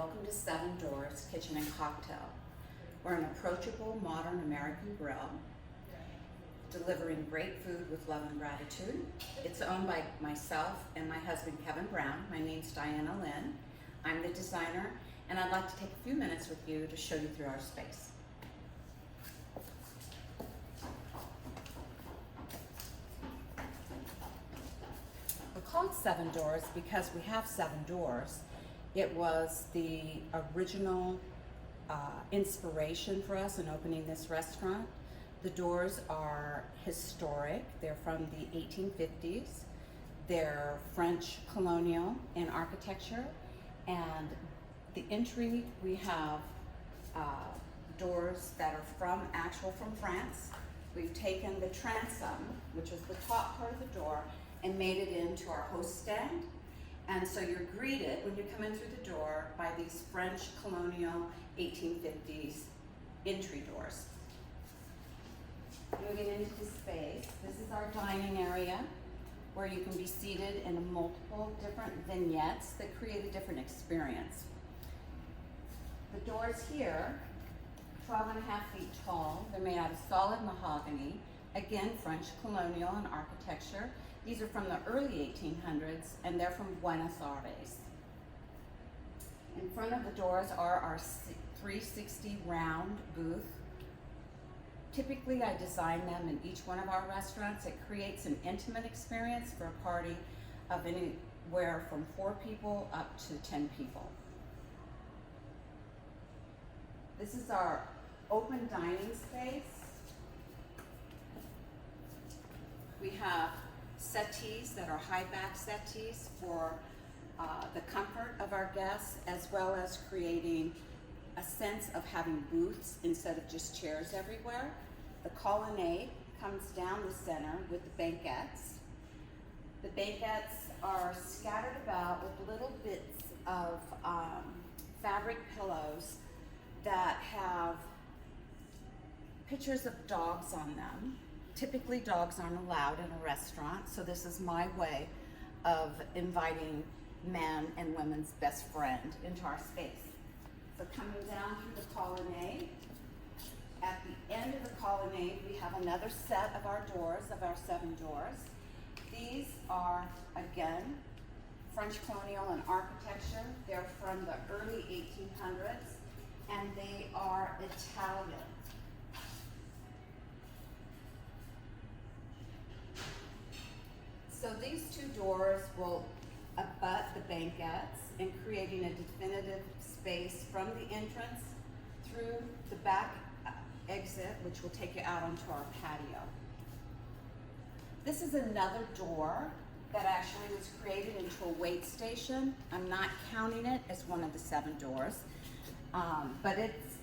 welcome to Seven Doors Kitchen and Cocktail. We're an approachable, modern American grill, delivering great food with love and gratitude. It's owned by myself and my husband, Kevin Brown. My name's Dianna Lynn. I'm the designer, and I'd like to take a few minutes with you to show you through our space. We're called Seven Doors because we have 7 doors. It was the original inspiration for us in opening this restaurant. The doors are historic. They're from the 1850s. They're French colonial in architecture. And the entry, we have doors that are from France. We've taken the transom, which is the top part of the door, and made it into our host stand. And so you're greeted when you come in through the door by these French colonial 1850s entry doors. Moving into the space, this is our dining area where you can be seated in multiple different vignettes that create a different experience. The doors here, 12.5 feet tall. They're made out of solid mahogany, again French colonial in architecture. These are from the early 1800s, and they're from Buenos Aires. In front of the doors are our 360 round booth. Typically, I design them in each one of our restaurants. It creates an intimate experience for a party of anywhere from 4 people up to 10 people. This is our open dining space. We have settees that are high back settees for the comfort of our guests, as well as creating a sense of having booths instead of just chairs everywhere. The colonnade comes down the center with the banquettes. The banquettes are scattered about with little bits of fabric pillows that have pictures of dogs on them. Typically, dogs aren't allowed in a restaurant, so this is my way of inviting men and women's best friend into our space. So coming down through the colonnade, at the end of the colonnade, we have another set of our doors, of our 7 doors. These are, again, French colonial in architecture. They're from the early 1800s, and they are Italian. So these 2 doors will abut the banquettes and creating a definitive space from the entrance through the back exit, which will take you out onto our patio. This is another door that actually was created into a wait station. I'm not counting it as one of the 7 doors, but it's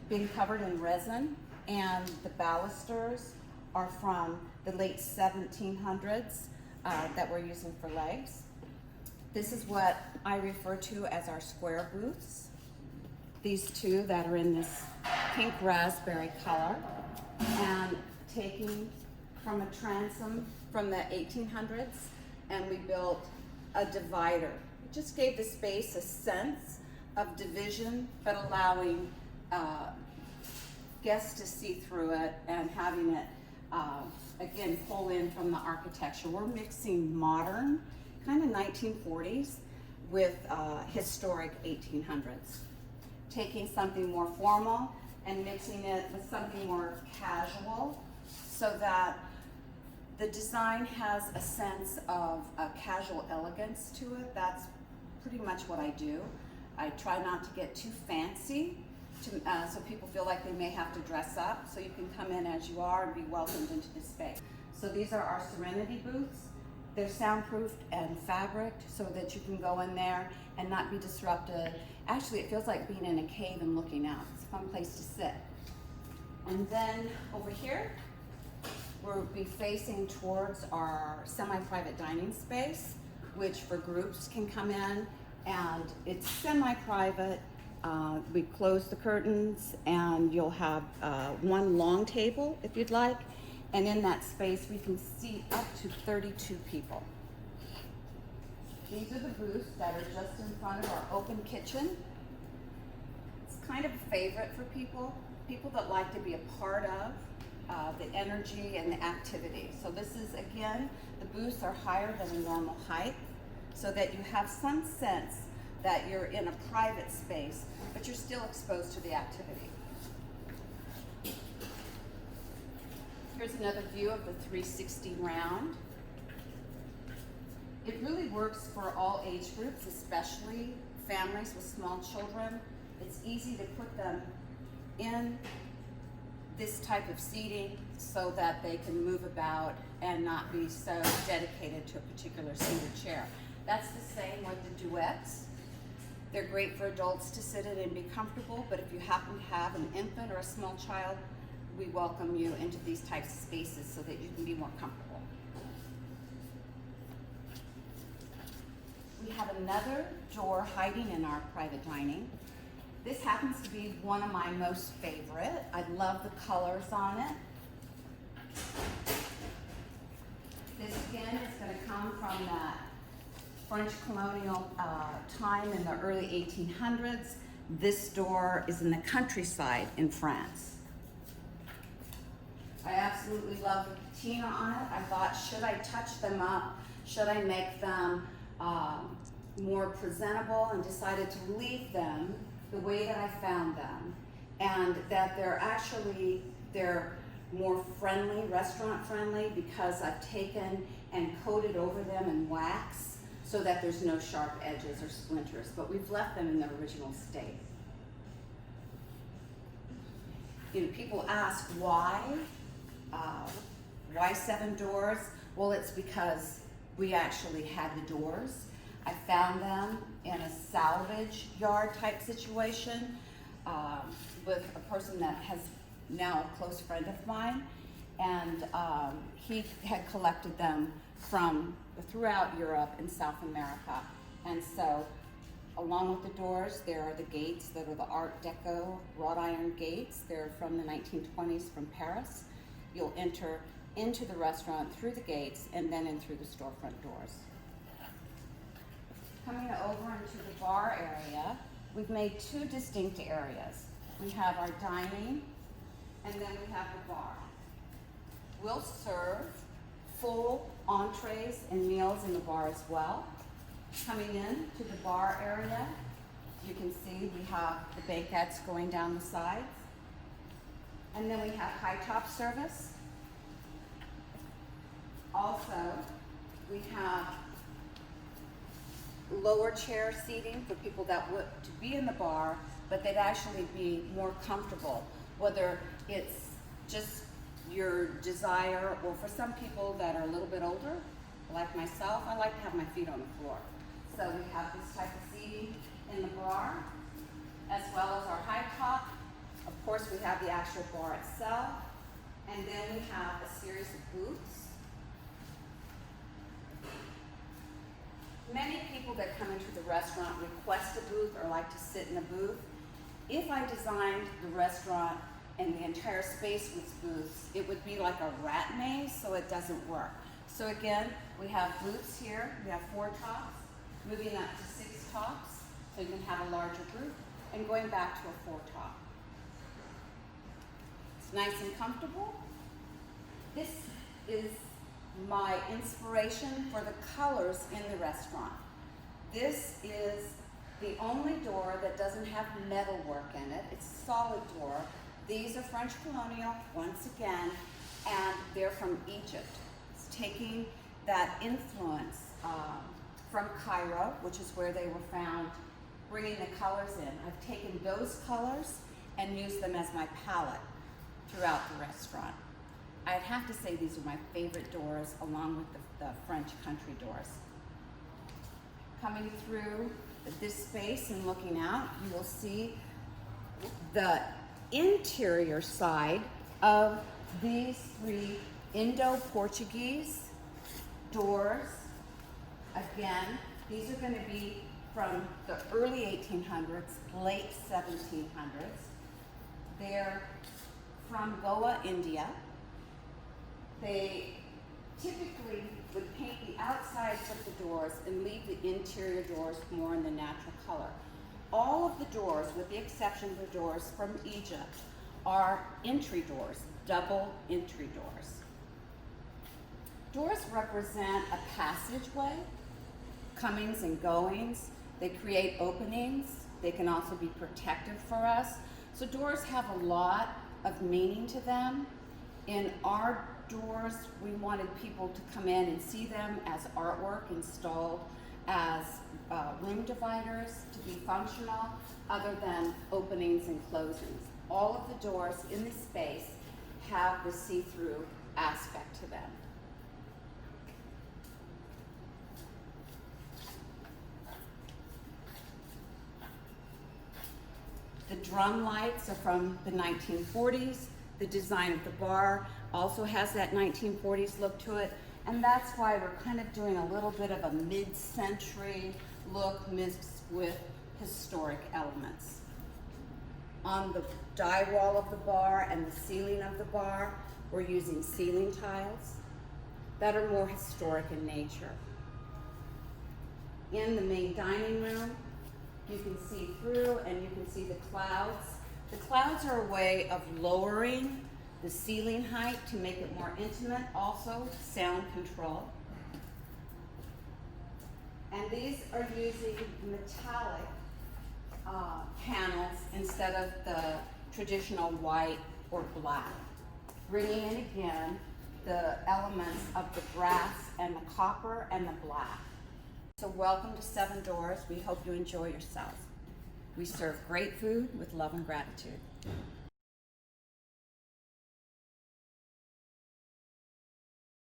been covered in resin, and the balusters are from the late 1700s that we're using for legs. This is what I refer to as our square booths. These 2 that are in this pink raspberry color, and taking from a transom from the 1800s, and we built a divider. It just gave the space a sense of division, but allowing guests to see through it and having it again, pull in from the architecture. We're mixing modern, kind of 1940s, with historic 1800s. Taking something more formal and mixing it with something more casual, so that the design has a sense of a casual elegance to it. That's pretty much what I do. I try not to get too fancy, so people feel like they may have to dress up, so you can come in as you are and be welcomed into the space. So these are our Serenity booths. They're soundproofed and fabric so that you can go in there and not be disrupted. Actually, it feels like being in a cave and looking out. It's a fun place to sit. And then over here, we'll be facing towards our semi-private dining space, which for groups can come in, and it's semi-private. We close the curtains, and you'll have one long table if you'd like, and in that space we can seat up to 32 people. These are the booths that are just in front of our open kitchen. It's kind of a favorite for people that like to be a part of the energy and the activity. So this is, again, the booths are higher than a normal height so that you have some sense that you're in a private space, but you're still exposed to the activity. Here's another view of the 360 round. It really works for all age groups, especially families with small children. It's easy to put them in this type of seating so that they can move about and not be so dedicated to a particular seated chair. That's the same with the duets. They're great for adults to sit in and be comfortable, but if you happen to have an infant or a small child, we welcome you into these types of spaces so that you can be more comfortable. We have another door hiding in our private dining. This happens to be one of my most favorite. I love the colors on it. This again is going to come from that French colonial time in the early 1800s. This door is in the countryside in France. I absolutely love the patina on it. I thought, should I touch them up? Should I make them more presentable? And decided to leave them the way that I found them, and that they're more friendly, restaurant friendly, because I've taken and coated over them in wax so that there's no sharp edges or splinters, but we've left them in their original state. You know, people ask why 7 doors? Well, it's because we actually had the doors. I found them in a salvage yard type situation with a person that has now a close friend of mine, and he had collected them from throughout Europe and South America. And so along with the doors, there are the gates that are the Art Deco wrought iron gates. They're from the 1920s from Paris. You'll enter into the restaurant through the gates and then in through the storefront doors. Coming over into the bar area, we've made 2 distinct areas. We have our dining, and then we have the bar. We'll serve full entrees and meals in the bar as well. Coming in to the bar area, you can see we have the banquettes going down the sides. And then we have high top service. Also, we have lower chair seating for people that want to be in the bar, but they'd actually be more comfortable, whether it's just your desire, or for some people that are a little bit older, like myself, I like to have my feet on the floor. So we have this type of seating in the bar, as well as our high top. Of course, we have the actual bar itself, and then we have a series of booths. Many people that come into the restaurant request a booth or like to sit in a booth. If I designed the restaurant and the entire space with booths, it would be like a rat maze, so it doesn't work. So again, we have booths here. We have 4 tops, moving up to 6 tops, so you can have a larger group, and going back to a 4 top. It's nice and comfortable. This is my inspiration for the colors in the restaurant. This is the only door that doesn't have metal work in it. It's a solid door. These are French colonial, once again, and they're from Egypt. It's taking that influence from Cairo, which is where they were found, bringing the colors in. I've taken those colors and used them as my palette throughout the restaurant. I'd have to say these are my favorite doors, along with the French country doors. Coming through this space and looking out, you will see the interior side of these 3 Indo-Portuguese doors. Again, these are going to be from the early 1800s, late 1700s. They're from Goa, India. They typically would paint the outsides of the door doors and leave the interior doors more in the natural color. All of the doors, with the exception of the doors from Egypt, are entry doors, double entry doors. Doors represent a passageway, comings and goings. They create openings. They can also be protective for us. So doors have a lot of meaning to them. In our doors, we wanted people to come in and see them as artwork installed as room dividers to be functional, other than openings and closings. All of the doors in this space have the see-through aspect to them. The drum lights are from the 1940s. The design of the bar also has that 1940s look to it, and that's why we're kind of doing a little bit of a mid-century look mixed with historic elements. On the die wall of the bar and the ceiling of the bar, we're using ceiling tiles that are more historic in nature. In the main dining room, you can see through and you can see the clouds. The clouds are a way of lowering the ceiling height to make it more intimate, also sound control. And these are using metallic panels instead of the traditional white or black, bringing in again the elements of the brass and the copper and the black. So welcome to Seven Doors. We hope you enjoy yourself. We serve great food with love and gratitude.